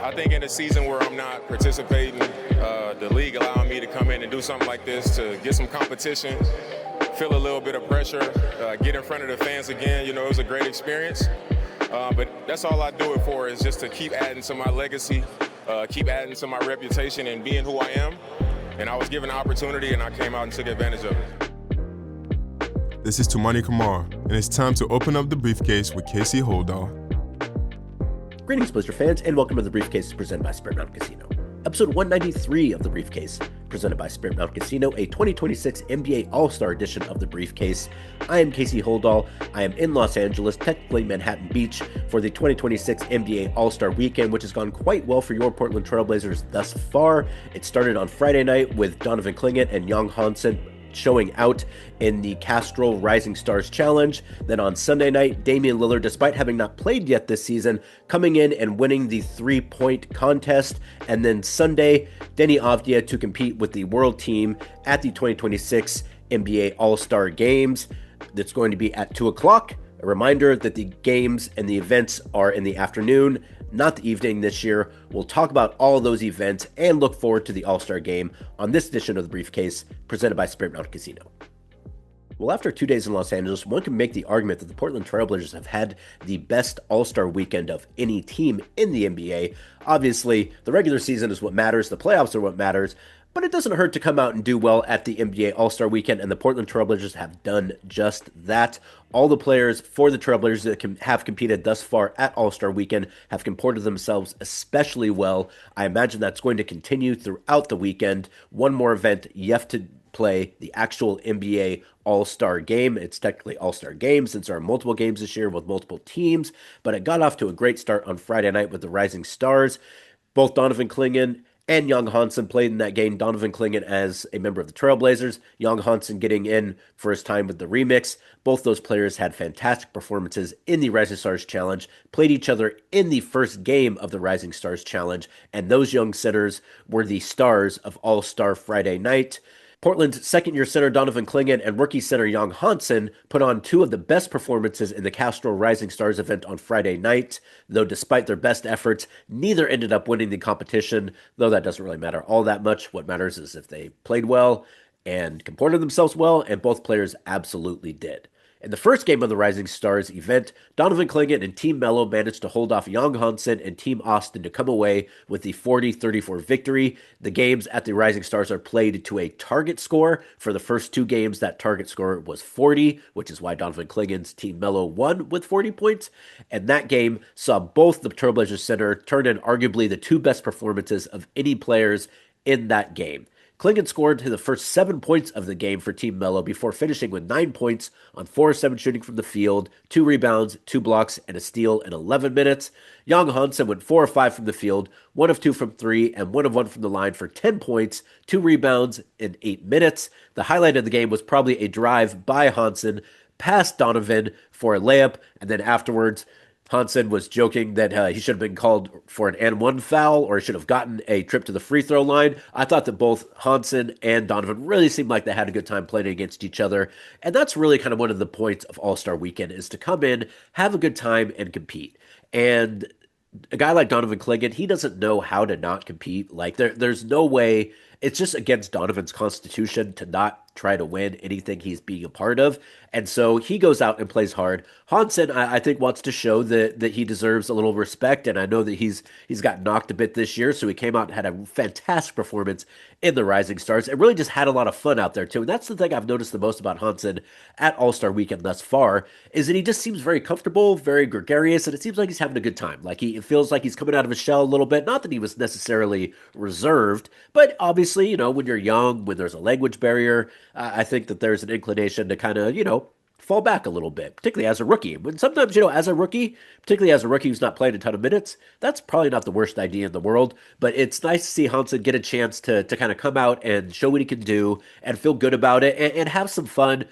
I think in a season where I'm not participating, the league allowing me to come in and do something like this to get some competition, feel a little bit of pressure, get in front of the fans again. You know, it was a great experience. But that's all I do it for, is just to keep adding to my legacy, keep adding to my reputation and being who I am. And I was given an opportunity and I came out and took advantage of it. This is Tumani Kamara, and it's time to open up the briefcase with Casey Holdahl. Greetings, Blister fans, and welcome to The Briefcase presented by Spirit Mountain Casino. Episode 193 of The Briefcase, presented by Spirit Mountain Casino, a 2026 NBA All-Star edition of The Briefcase. I am Casey Holdahl. I am in Los Angeles, technically Manhattan Beach, for the 2026 NBA All-Star Weekend, which has gone quite well for your Portland Trailblazers thus far. It started on Friday night with Donovan, Clingan, and Hansen showing out in the Castrol Rising Stars Challenge. Then on Sunday night, Damian Lillard, despite having not played yet this season, coming in and winning the three-point contest. And then Sunday, Deni to compete with the world team at the 2026 NBA All-Star Games. That's going to be at 2 o'clock. A reminder that the games and the events are in the afternoon, not the evening this year. We'll talk about all of those events and look forward to the All-Star Game on this edition of The Briefcase, presented by Spirit Mountain Casino. Well, after 2 days in Los Angeles, one can make the argument that the Portland Trailblazers have had the best All-Star weekend of any team in the NBA. Obviously, the regular season is what matters, the playoffs are what matters, but it doesn't hurt to come out and do well at the NBA All-Star Weekend, and the Portland Trailblazers have done just that. All the players for the Trailblazers that have competed thus far at All-Star Weekend have comported themselves especially well. I imagine that's going to continue throughout the weekend. One more event yet to play, the actual NBA All-Star Game. It's technically All-Star Game since there are multiple games this year with multiple teams, but it got off to a great start on Friday night with the Rising Stars. Both Donovan, Clingan, and Hansen played in that game. Donovan Clingan as a member of the Trailblazers, Hansen getting in for his time with the Remix. Both those players had fantastic performances in the Rising Stars Challenge, played each other in the first game of the Rising Stars Challenge, and those young centers were the stars of All-Star Friday night. Portland's second-year center Donovan Clingan and rookie center Hansen put on two of the best performances in the Castrol Rising Stars event on Friday night, though despite their best efforts, neither ended up winning the competition, though that doesn't really matter all that much. What matters is if they played well and comported themselves well, and both players absolutely did. In the first game of the Rising Stars event, Donovan Clingan and Team Mello managed to hold off Hansen and Team Austin to come away with the 40-34 victory. The games at the Rising Stars are played to a target score. For the first two games, that target score was 40, which is why Donovan Clingan's Team Mello won with 40 points. And that game saw both the Trailblazers center turn in arguably the two best performances of any players in that game. Clingan scored to the first 7 points of the game for Team Mello before finishing with 9 points on 4 of 7 shooting from the field, 2 rebounds, 2 blocks, and a steal in 11 minutes. Hansen went 4 of 5 from the field, 1 of 2 from 3, and 1 of 1 from the line for 10 points, 2 rebounds in 8 minutes. The highlight of the game was probably a drive by Hansen past Donovan for a layup, and then afterwards, Hansen was joking that he should have been called for an and-one foul, or he should have gotten a trip to the free throw line. I thought that both Hansen and Donovan really seemed like they had a good time playing against each other. And that's really kind of one of the points of All-Star Weekend, is to come in, have a good time, and compete. And a guy like Donovan Clingan, he doesn't know how to not compete. Like, there's no way. It's just against Donovan's constitution to not try to win anything he's being a part of. And so he goes out and plays hard. Hansen, I think, wants to show that he deserves a little respect. And I know that he's got knocked a bit this year. So he came out and had a fantastic performance in the Rising Stars. It really just had a lot of fun out there, too. And that's the thing I've noticed the most about Hansen at All-Star Weekend thus far, is that he just seems very comfortable, very gregarious, and it seems like he's having a good time. Like, it feels like he's coming out of his shell a little bit. Not that he was necessarily reserved, but obviously, when you're young, when there's a language barrier, I think that there's an inclination to kind of, fall back a little bit, particularly as a rookie. When sometimes, as a rookie, particularly as a rookie who's not played a ton of minutes, that's probably not the worst idea in the world. But it's nice to see Hansen get a chance to kind of come out and show what he can do and feel good about it and have some fun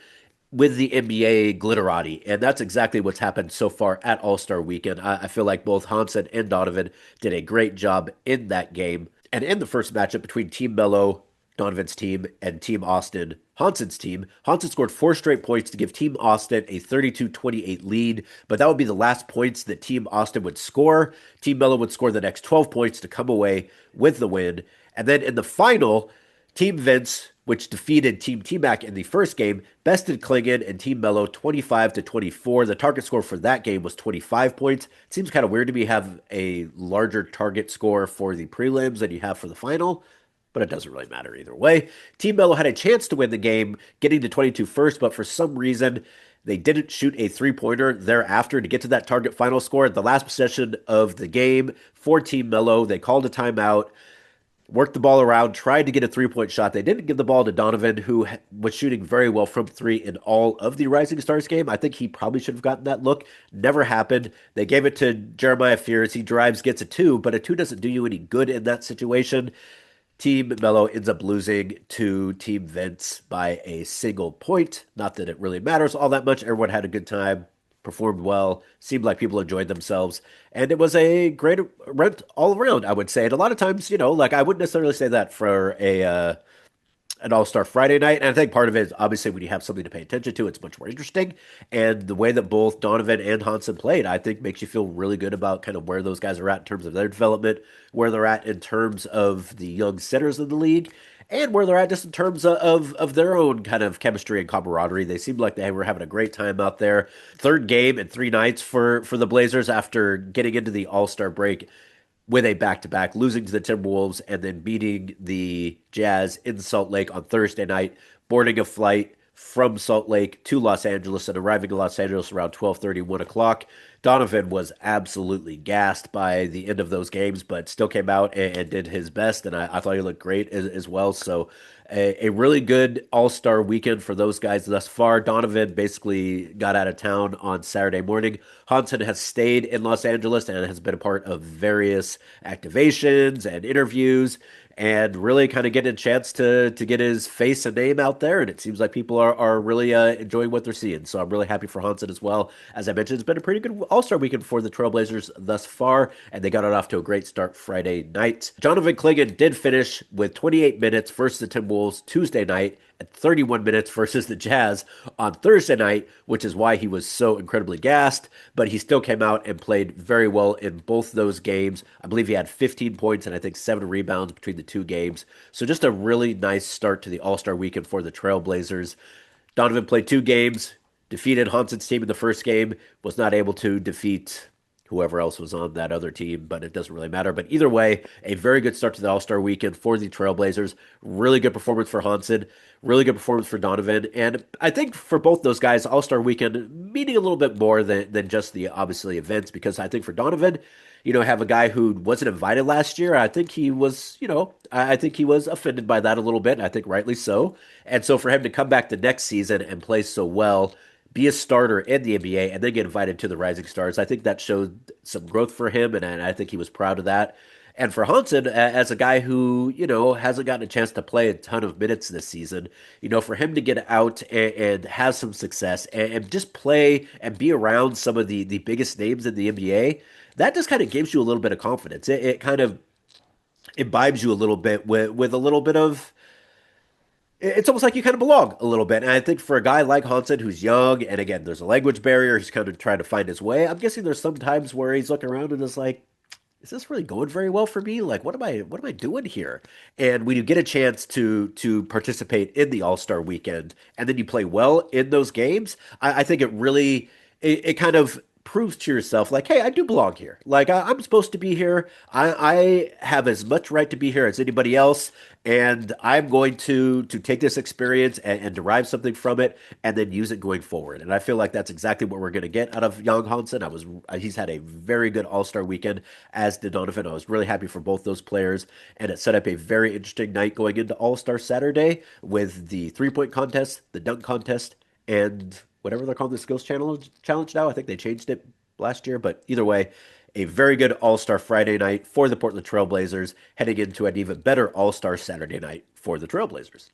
with the NBA glitterati. And that's exactly what's happened so far at All-Star Weekend. I feel like both Hansen and Donovan did a great job in that game. And in the first matchup between Team Mello Donovan's team, and Team Austin, Hansen's team. Hansen scored 4 straight points to give Team Austin a 32-28 lead, but that would be the last points that Team Austin would score. Team Mello would score the next 12 points to come away with the win. And then in the final, Team Vince, which defeated Team T-Mac in the first game, bested Clingan and Team Mello 25-24. The target score for that game was 25 points. It seems kind of weird to me have a larger target score for the prelims than you have for the final, but it doesn't really matter either way. Team Mello had a chance to win the game, getting to 22 first, but for some reason, they didn't shoot a three-pointer thereafter to get to that target final score. At the last possession of the game for Team Mello, they called a timeout, worked the ball around, tried to get a three-point shot. They didn't give the ball to Donovan, who was shooting very well from three in all of the Rising Stars game. I think he probably should have gotten that look. Never happened. They gave it to Jeremiah Fears. He drives, gets a two, but a two doesn't do you any good in that situation. Team Mello ends up losing to Team Vince by a single point. Not that it really matters all that much. Everyone had a good time, performed well, seemed like people enjoyed themselves, and it was a great event all around, I would say. And a lot of times, like I wouldn't necessarily say that for a an All-Star Friday night. And I think part of it is obviously when you have something to pay attention to, it's much more interesting. And the way that both Donovan and Hansen played, I think makes you feel really good about kind of where those guys are at in terms of their development, where they're at in terms of the young centers in the league, and where they're at just in terms of their own kind of chemistry and camaraderie. They seemed like they were having a great time out there. Third game in 3 nights for the Blazers after getting into the All-Star break with a back-to-back, losing to the Timberwolves and then beating the Jazz in Salt Lake on Thursday night, boarding a flight from Salt Lake to Los Angeles and arriving in Los Angeles around 12:30, 1 o'clock. Donovan was absolutely gassed by the end of those games, but still came out and did his best, and I thought he looked great as well. So a really good All-Star weekend for those guys thus far. Donovan basically got out of town on Saturday morning. Hansen has stayed in Los Angeles and has been a part of various activations and interviews and really kind of getting a chance to get his face and name out there. And it seems like people are really enjoying what they're seeing. So I'm really happy for Hansen as well. As I mentioned, it's been a pretty good All-Star weekend for the Trailblazers thus far, and they got it off to a great start Friday night. Donovan Clingan did finish with 28 minutes versus the Timberwolves Tuesday night, at 31 minutes versus the Jazz on Thursday night, which is why he was so incredibly gassed. But he still came out and played very well in both those games. I believe he had 15 points and I think 7 rebounds between the two games. So just a really nice start to the All-Star weekend for the Trailblazers. Donovan played 2 games, defeated Hansen's team in the first game, was not able to defeat whoever else was on that other team, but it doesn't really matter. But either way, a very good start to the All-Star weekend for the Trailblazers. Really good performance for Hansen, really good performance for Donovan. And I think for both those guys, All-Star weekend meaning a little bit more than just the obviously events, because I think for Donovan, have a guy who wasn't invited last year. I think he was, I think he was offended by that a little bit, and I think rightly so. And so for him to come back the next season and play so well, be a starter in the NBA, and then get invited to the Rising Stars, I think that showed some growth for him, and I think he was proud of that. And for Hansen, as a guy who, hasn't gotten a chance to play a ton of minutes this season, for him to get out and have some success and just play and be around some of the biggest names in the NBA, that just kind of gives you a little bit of confidence. It kind of imbibes you a little bit with a little bit of, it's almost like you kind of belong a little bit. And I think for a guy like Hansen, who's young, and again, there's a language barrier, he's kind of trying to find his way. I'm guessing there's some times where he's looking around and is like, is this really going very well for me? Like, what am I doing here? And when you get a chance to participate in the All-Star weekend, and then you play well in those games, I think it really, it kind of proves to yourself like, hey, I do belong here. Like I'm supposed to be here. I have as much right to be here as anybody else, and I'm going to take this experience and derive something from it, and then use it going forward. And I feel like that's exactly what we're going to get out of young Hansen. He's had a very good All-Star weekend, as did Donovan. I was really happy for both those players, and it set up a very interesting night going into All-Star Saturday with the three-point contest, the dunk contest, and whatever they're calling the skills challenge now. I think they changed it last year, but either way, a very good All-Star Friday night for the Portland Trailblazers, heading into an even better All-Star Saturday night for the Trailblazers.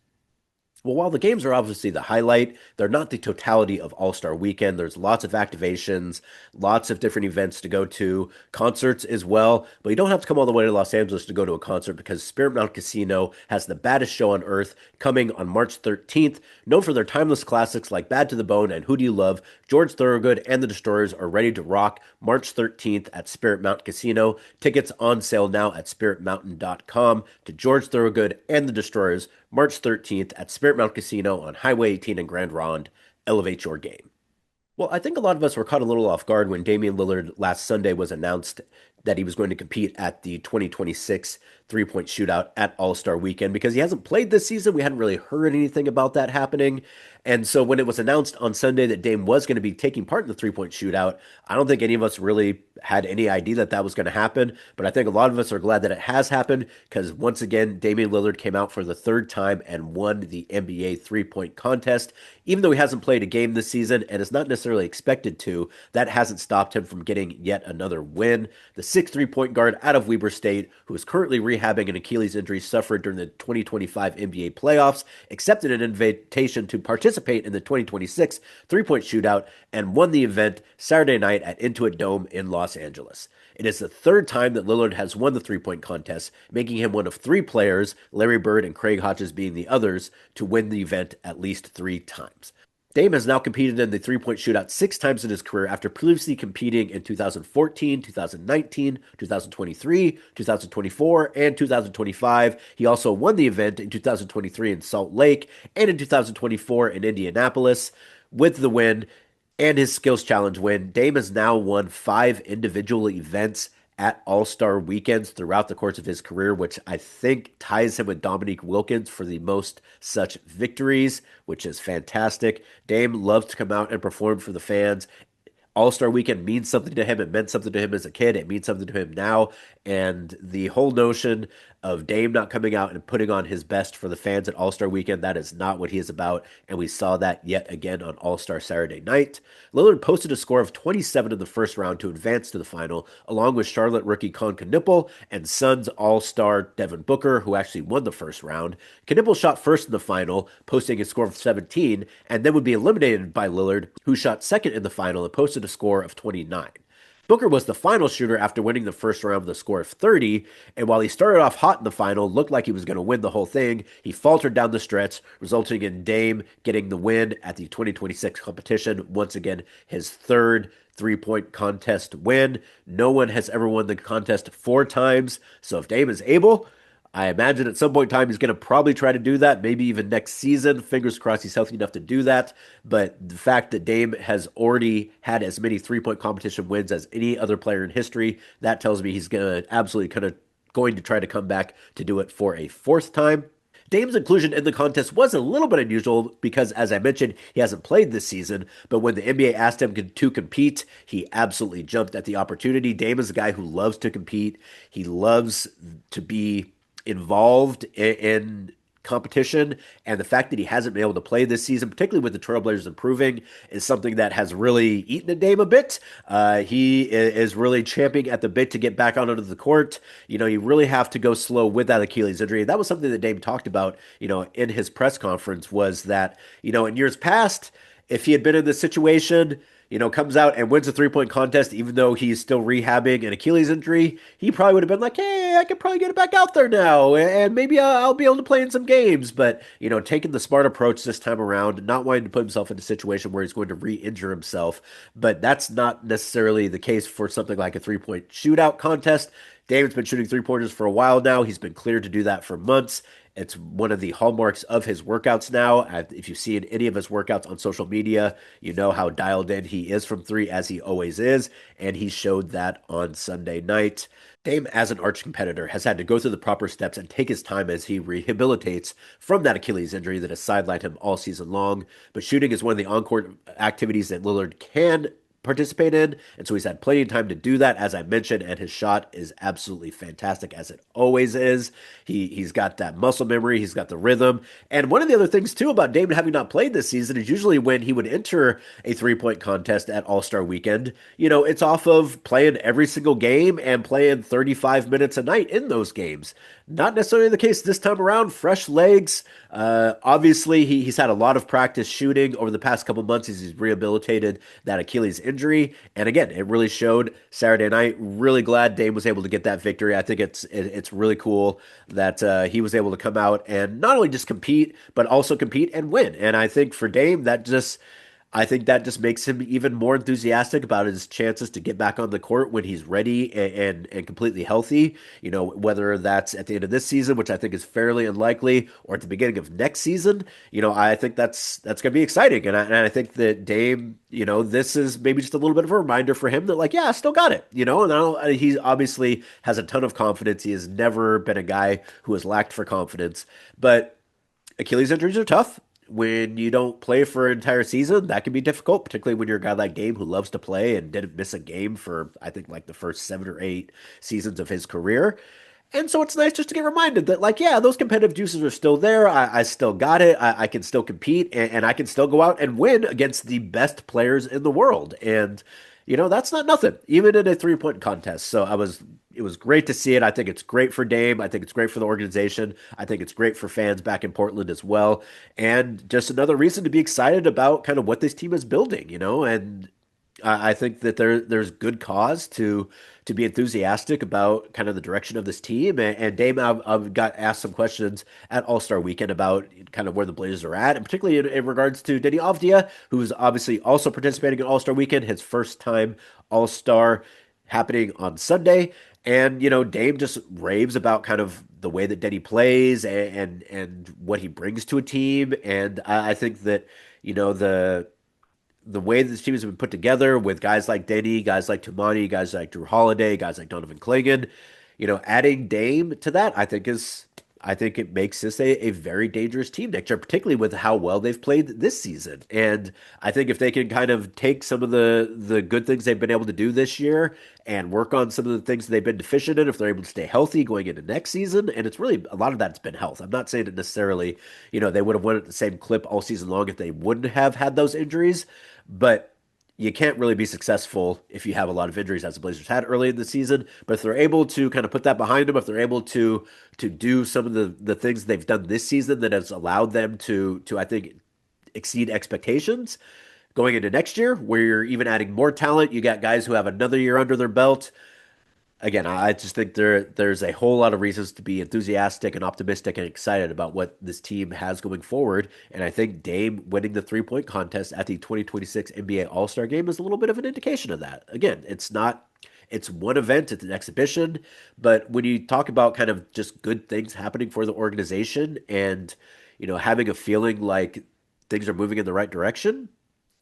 Well, while the games are obviously the highlight, they're not the totality of All-Star Weekend. There's lots of activations, lots of different events to go to, concerts as well. But you don't have to come all the way to Los Angeles to go to a concert because Spirit Mountain Casino has the baddest show on earth coming on March 13th. Known for their timeless classics like Bad to the Bone and Who Do You Love, George Thorogood and the Destroyers are ready to rock March 13th at Spirit Mountain Casino. Tickets on sale now at spiritmountain.com to George Thorogood and the Destroyers March 13th at Spirit Mountain Casino on Highway 18 in Grand Ronde. Elevate your game. Well, I think a lot of us were caught a little off guard when Damian Lillard last Sunday was announced that he was going to compete at the 2026 three-point shootout at All-Star Weekend because he hasn't played this season. We hadn't really heard anything about that happening. And so when it was announced on Sunday that Dame was going to be taking part in the three-point shootout, I don't think any of us really had any idea that that was going to happen. But I think a lot of us are glad that it has happened because once again, Damian Lillard came out for the third time and won the NBA three-point contest. Even though he hasn't played a game this season and is not necessarily expected to, that hasn't stopped him from getting yet another win. The 6'3" point guard out of Weber State, who is currently rehabbing an Achilles injury suffered during the 2025 NBA playoffs, accepted an invitation to participate in the 2026 three-point shootout and won the event Saturday night at Intuit Dome in Los Angeles. It is the third time that Lillard has won the three-point contest, making him one of three players, Larry Bird and Craig Hodges being the others, to win the event at least three times. Dame has now competed in the three-point shootout six times in his career after previously competing in 2014, 2019, 2023, 2024, and 2025. He also won the event in 2023 in Salt Lake and in 2024 in Indianapolis. With the win and his skills challenge win, Dame has now won 5 individual events at All-Star weekends throughout the course of his career, which I think ties him with Dominique Wilkins for the most such victories, which is fantastic. Dame loves to come out and perform for the fans. All-Star Weekend means something to him. It meant something to him as a kid. It means something to him now. And the whole notion of Dame not coming out and putting on his best for the fans at All-Star Weekend, that is not what he is about. And we saw that yet again on All-Star Saturday night. Lillard posted a score of 27 in the first round to advance to the final, along with Charlotte rookie Con Knipple and Suns All-Star Devin Booker, who actually won the first round. Knipple shot first in the final, posting a score of 17, and then would be eliminated by Lillard, who shot second in the final and posted a score of 29. Booker was the final shooter after winning the first round with a score of 30, and while he started off hot in the final, looked like he was going to win the whole thing, he faltered down the stretch, resulting in Dame getting the win at the 2026 competition. Once again, his third three-point contest win. No one has ever won the contest 4 times, so if Dame is able, I imagine at some point in time he's going to probably try to do that, maybe even next season. Fingers crossed he's healthy enough to do that. But the fact that Dame has already had as many three-point competition wins as any other player in history, that tells me he's going to absolutely going to try to come back to do it for a 4th time. Dame's inclusion in the contest was a little bit unusual because, as I mentioned, he hasn't played this season, but when the NBA asked him to compete, he absolutely jumped at the opportunity. Dame is a guy who loves to compete. He loves to be involved in competition, and the fact that he hasn't been able to play this season, particularly with the Trailblazers improving, is something that has really eaten at Dame a bit. He is really champing at the bit to get back onto the court. You really have to go slow with that Achilles injury. That was something that Dame talked about, in his press conference, was that, in years past, if he had been in this situation, comes out and wins a three-point contest, even though he's still rehabbing an Achilles injury, he probably would have been like, hey, I could probably get it back out there now, and maybe I'll be able to play in some games. But, taking the smart approach this time around, not wanting to put himself in a situation where he's going to re-injure himself. But that's not necessarily the case for something like a three-point shootout contest. Dame's been shooting three-pointers for a while now. He's been cleared to do that for months. It's one of the hallmarks of his workouts now. If you see in any of his workouts on social media, you know how dialed in he is from 3, as he always is, and he showed that on Sunday night. Dame, as an arch competitor, has had to go through the proper steps and take his time as he rehabilitates from that Achilles injury that has sidelined him all season long. But shooting is one of the on-court activities that Lillard can participate in. And so he's had plenty of time to do that, as I mentioned, and his shot is absolutely fantastic, as it always is. He's got that muscle memory, he's got the rhythm. And one of the other things too about Dame having not played this season is usually when he would enter a three-point contest at All-Star Weekend, it's off of playing every single game and playing 35 minutes a night in those games. Not necessarily the case this time around. Fresh legs. Obviously, he's had a lot of practice shooting over the past couple months as he's rehabilitated that Achilles injury. And again, it really showed Saturday night. Really glad Dame was able to get that victory. I think it's really cool that he was able to come out and not only just compete, but also compete and win. And I think for Dame, I think that just makes him even more enthusiastic about his chances to get back on the court when he's ready and completely healthy. Whether that's at the end of this season, which I think is fairly unlikely, or at the beginning of next season. I think that's going to be exciting. And I think that Dame, this is maybe just a little bit of a reminder for him that, like, yeah, I still got it. And he obviously has a ton of confidence. He has never been a guy who has lacked for confidence, but Achilles injuries are tough. When you don't play for an entire season, that can be difficult, particularly when you're a guy like Dame who loves to play and didn't miss a game for, I think, like the first 7 or 8 seasons of his career. And so it's nice just to get reminded that, like, yeah, those competitive juices are still there. I still got it. I can still compete, and I can still go out and win against the best players in the world. And, that's not nothing, even in a three-point contest. So it was great to see it. I think it's great for Dame. I think it's great for the organization. I think it's great for fans back in Portland as well. And just another reason to be excited about kind of what this team is building, and I think that there's good cause to be enthusiastic about kind of the direction of this team. And Dame, I've got asked some questions at All-Star Weekend about kind of where the Blazers are at, and particularly in regards to Deni Avdija, who's obviously also participating in All-Star Weekend, his first time All-Star happening on Sunday. And, Dame just raves about kind of the way that Deni plays and what he brings to a team. And I think that, the way this team has been put together with guys like Deni, guys like Tumani, guys like Drew Holiday, guys like Donovan Clingan, adding Dame to that, I think it makes this a very dangerous team next year, particularly with how well they've played this season. And I think if they can kind of take some of the good things they've been able to do this year and work on some of the things they've been deficient in, if they're able to stay healthy going into next season, and it's really a lot of that's been health. I'm not saying that necessarily, they would have won at the same clip all season long if they wouldn't have had those injuries, but you can't really be successful if you have a lot of injuries, as the Blazers had early in the season. But if they're able to kind of put that behind them, if they're able to do some of the things they've done this season that has allowed them to I think exceed expectations going into next year, where you're even adding more talent, you got guys who have another year under their belt. Again, I just think there's a whole lot of reasons to be enthusiastic and optimistic and excited about what this team has going forward. And I think Dame winning the three-point contest at the 2026 NBA All-Star Game is a little bit of an indication of that. Again, it's one event, it's an exhibition, but when you talk about kind of just good things happening for the organization and, having a feeling like things are moving in the right direction,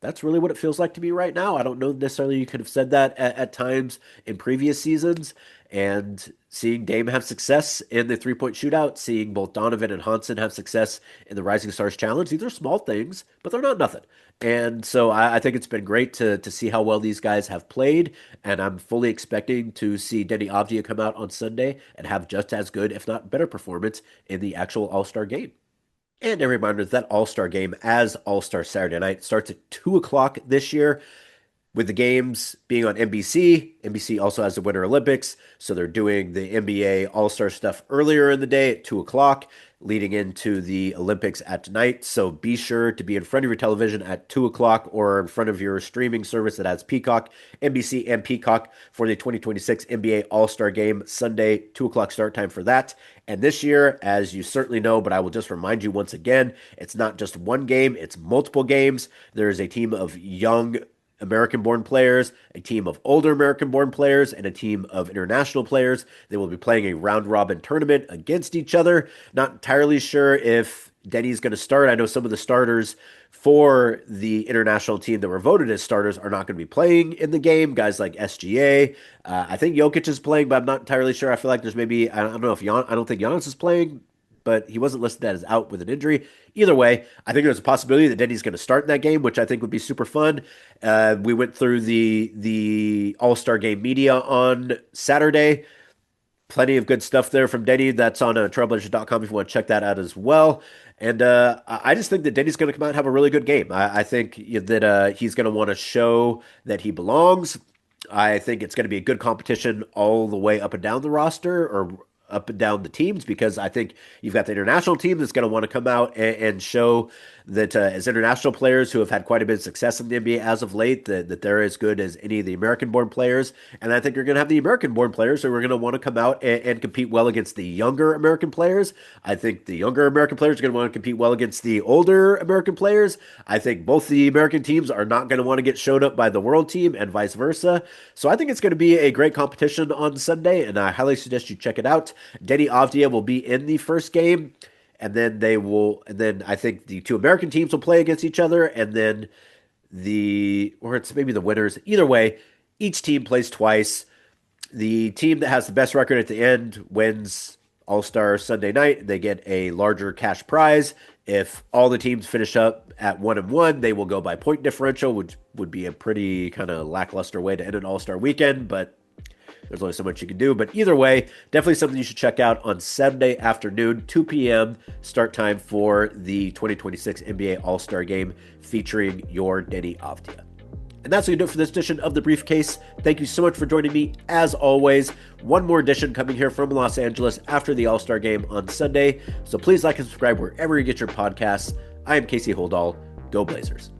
that's really what it feels like to me right now. I don't know necessarily you could have said that at times in previous seasons. And seeing Dame have success in the three-point shootout, seeing both Donovan and Hansen have success in the Rising Stars Challenge, these are small things, but they're not nothing. And so I think it's been great to see how well these guys have played. And I'm fully expecting to see Deni Avdija come out on Sunday and have just as good, if not better performance in the actual All-Star game. And a reminder that All-Star game as All-Star Saturday night starts at 2 o'clock this year, with the games being on NBC. NBC also has the Winter Olympics, so they're doing the NBA All-Star stuff earlier in the day at 2 o'clock, leading into the Olympics at night. So be sure to be in front of your television at 2 o'clock or in front of your streaming service that has Peacock, NBC, and Peacock for the 2026 NBA All-Star Game Sunday, 2 o'clock start time for that. And this year, as you certainly know, but I will just remind you once again, it's not just one game, it's multiple games. There is a team of young American-born players, a team of older American-born players, and a team of international players. They will be playing a round-robin tournament against each other. Not entirely sure if Deni's going to start. I know some of the starters for the international team that were voted as starters are not going to be playing in the game. Guys like SGA. I think Jokic is playing, but I'm not entirely sure. I feel like there's maybe, I don't know if I don't think Giannis is playing. but he wasn't listed as out with an injury. Either way, I think there's a possibility that Deni's going to start in that game, which I think would be super fun. We went through the All-Star Game media on Saturday. Plenty of good stuff there from Deni. That's on trailblazers.com if you want to check that out as well. And I just think that Deni's going to come out and have a really good game. I think that he's going to want to show that he belongs. I think it's going to be a good competition all the way up and down the roster, or up and down the teams, because I think you've got the international team that's going to want to come out and show that as international players who have had quite a bit of success in the NBA as of late, that they're as good as any of the American-born players. And I think you're going to have the American-born players who are going to want to come out and compete well against the younger American players. I think the younger American players are going to want to compete well against the older American players. I think both the American teams are not going to want to get showed up by the world team and vice versa. So I think it's going to be a great competition on Sunday, and I highly suggest you check it out. Deni Avdija will be in the first game. And then I think the two American teams will play against each other, and then or it's maybe the winners. Either way, each team plays twice. The team that has the best record at the end wins All-Star Sunday night. They get a larger cash prize. If all the teams finish up at 1-1, they will go by point differential, which would be a pretty kind of lackluster way to end an All-Star weekend, but there's only so much you can do. But either way, definitely something you should check out on Saturday afternoon, 2 p.m. start time for the 2026 NBA All-Star Game featuring your Deni Avdija. And that's going to do it for this edition of The Briefcase. Thank you so much for joining me, as always. One more edition coming here from Los Angeles after the All-Star Game on Sunday. So please like and subscribe wherever you get your podcasts. I am Casey Holdahl. Go Blazers.